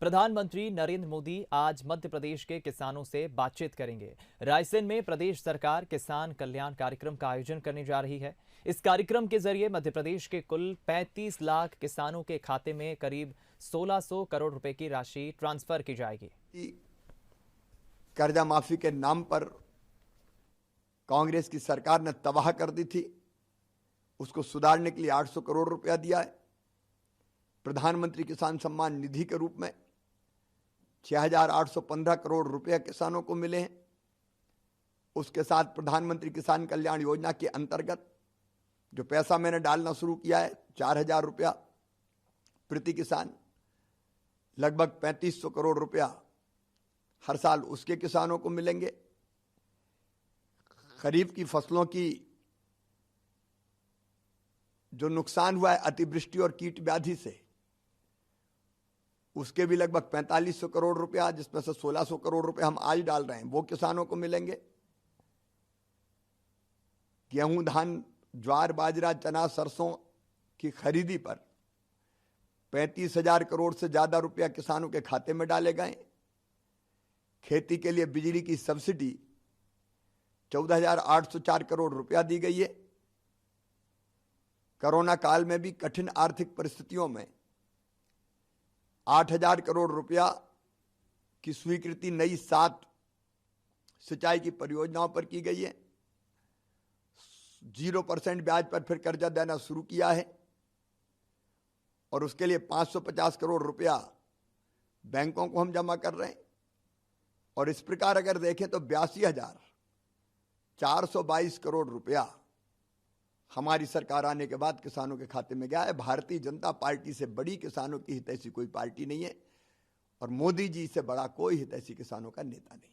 प्रधानमंत्री नरेंद्र मोदी आज मध्य प्रदेश के किसानों से बातचीत करेंगे। रायसेन में प्रदेश सरकार किसान कल्याण कार्यक्रम का आयोजन करने जा रही है। इस कार्यक्रम के जरिए मध्य प्रदेश के कुल 35 लाख किसानों के खाते में करीब 1600 करोड़ रुपए की राशि ट्रांसफर की जाएगी। कर्जा माफी के नाम पर कांग्रेस की सरकार ने तबाह कर दी थी, उसको सुधारने के लिए 800 करोड़ रुपया दिया है। प्रधानमंत्री किसान सम्मान निधि के रूप में 6,815 करोड़ रुपए किसानों को मिले हैं। उसके साथ प्रधानमंत्री किसान कल्याण योजना के अंतर्गत जो पैसा मैंने डालना शुरू किया है 4,000 रुपया प्रति किसान, लगभग 3500 करोड़ रुपया हर साल उसके किसानों को मिलेंगे। खरीफ की फसलों की जो नुकसान हुआ है अतिवृष्टि और कीट व्याधि से, उसके भी लगभग 4500 करोड़ रुपया, जिसमें से 1600 करोड़ रुपया हम आज डाल रहे हैं, वो किसानों को मिलेंगे। गेहूं, धान, ज्वार, बाजरा, चना, सरसों की खरीदी पर 35,000 करोड़ से ज्यादा रुपया किसानों के खाते में डाले गए। खेती के लिए बिजली की सब्सिडी 14,804 करोड़ रुपया दी गई है। कोरोना काल में भी कठिन आर्थिक परिस्थितियों में 8,000 करोड़ रुपया की स्वीकृति नई 7 सिंचाई की परियोजनाओं पर की गई है। 0% ब्याज पर फिर कर्जा देना शुरू किया है और उसके लिए 550 करोड़ रुपया बैंकों को हम जमा कर रहे हैं। और इस प्रकार अगर देखें तो 82,422 करोड़ रुपया हमारी सरकार आने के बाद किसानों के खाते में गया है। भारतीय जनता पार्टी से बड़ी किसानों की हितैषी कोई पार्टी नहीं है और मोदी जी से बड़ा कोई हितैषी किसानों का नेता नहीं है।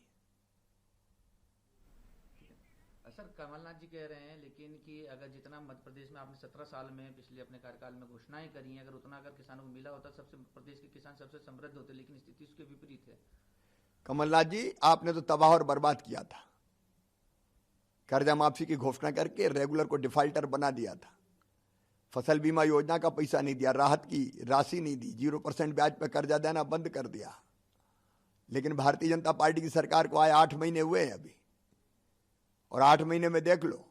सर, कमलनाथ जी कह रहे हैं लेकिन कि अगर जितना मध्य प्रदेश में आपने 17 साल में पिछले अपने कार्यकाल में घोषणाएं करी हैं, अगर उतना किसानों को मिला होता सबसे प्रदेश के किसान सबसे समृद्ध होते, लेकिन स्थिति उसके विपरीत है। कमलनाथ जी, आपने तो तबाह और बर्बाद किया था। कर्जा माफी की घोषणा करके रेगुलर को डिफाल्टर बना दिया था। फसल बीमा योजना का पैसा नहीं दिया, राहत की राशि नहीं दी, 0% ब्याज पर कर्जा देना बंद कर दिया। लेकिन भारतीय जनता पार्टी की सरकार को आए 8 महीने हुए हैं अभी, और 8 महीने में देख लो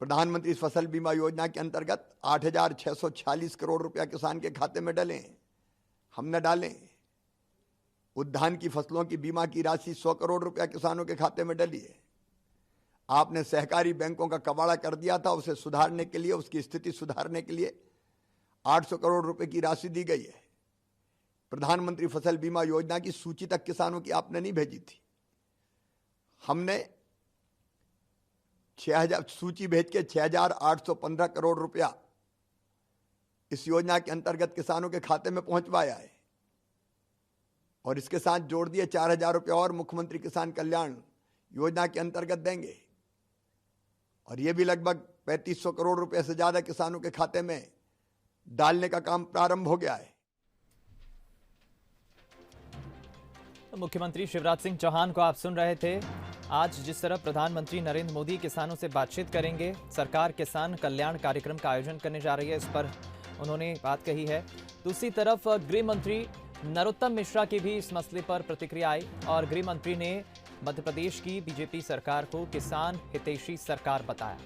प्रधानमंत्री फसल बीमा योजना के अंतर्गत 8,646 करोड़ रुपया किसान के खाते में डले, हमने डाले। उद्यान की फसलों की बीमा की राशि 100 करोड़ रुपया किसानों के खाते में डली है। आपने सहकारी बैंकों का कबाड़ा कर दिया था, उसे सुधारने के लिए, उसकी स्थिति सुधारने के लिए 800 करोड़ रुपए की राशि दी गई है। प्रधानमंत्री फसल बीमा योजना की सूची तक किसानों की आपने नहीं भेजी थी। हमने 6,000 सूची भेज के 6,815 करोड़ रुपया इस योजना के अंतर्गत किसानों के खाते में पहुंचवाया है और इसके साथ जोड़ दिए 4,000 रुपया और मुख्यमंत्री किसान कल्याण योजना के अंतर्गत देंगे। और यह भी लगभग 3500 करोड़ रुपए से ज्यादा किसानों के खाते में डालने का काम प्रारंभ हो गया है। तो मुख्यमंत्री शिवराज सिंह चौहान को आप सुन रहे थे। आज जिस तरह प्रधानमंत्री नरेंद्र मोदी किसानों से बातचीत करेंगे, सरकार किसान कल्याण कार्यक्रम का आयोजन करने जा रही है, इस पर उन्होंने बात कही है। दूसरी तरफ गृह मंत्री नरोत्तम मिश्रा की भी इस मसले पर प्रतिक्रिया आई और गृह मंत्री ने मध्य प्रदेश की बीजेपी सरकार को किसान हितैषी सरकार बताया।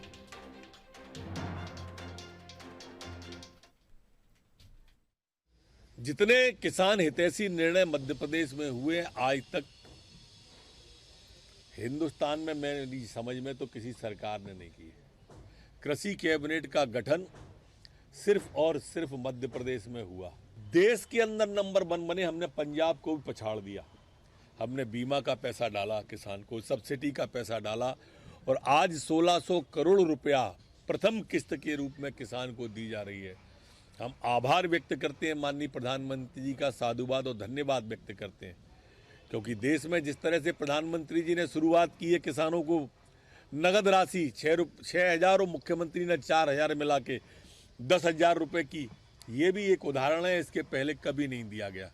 जितने किसान हितैषी निर्णय मध्य प्रदेश में हुए आज तक हिंदुस्तान में मेरी समझ में तो किसी सरकार ने नहीं की है। कृषि कैबिनेट का गठन सिर्फ और सिर्फ मध्य प्रदेश में हुआ। देश के अंदर नंबर 1 बने, हमने पंजाब को भी पछाड़ दिया। हमने बीमा का पैसा डाला, किसान को सब्सिडी का पैसा डाला और आज 1600 करोड़ रुपया प्रथम किस्त के रूप में किसान को दी जा रही है। हम आभार व्यक्त करते हैं, माननीय प्रधानमंत्री जी का साधुवाद और धन्यवाद व्यक्त करते हैं, क्योंकि देश में जिस तरह से प्रधानमंत्री जी ने शुरुआत की है, किसानों को नगद राशि 6,000 और मुख्यमंत्री ने 4,000 मिला के 10,000 रुपये की, ये भी एक उदाहरण है। इसके पहले कभी नहीं दिया गया।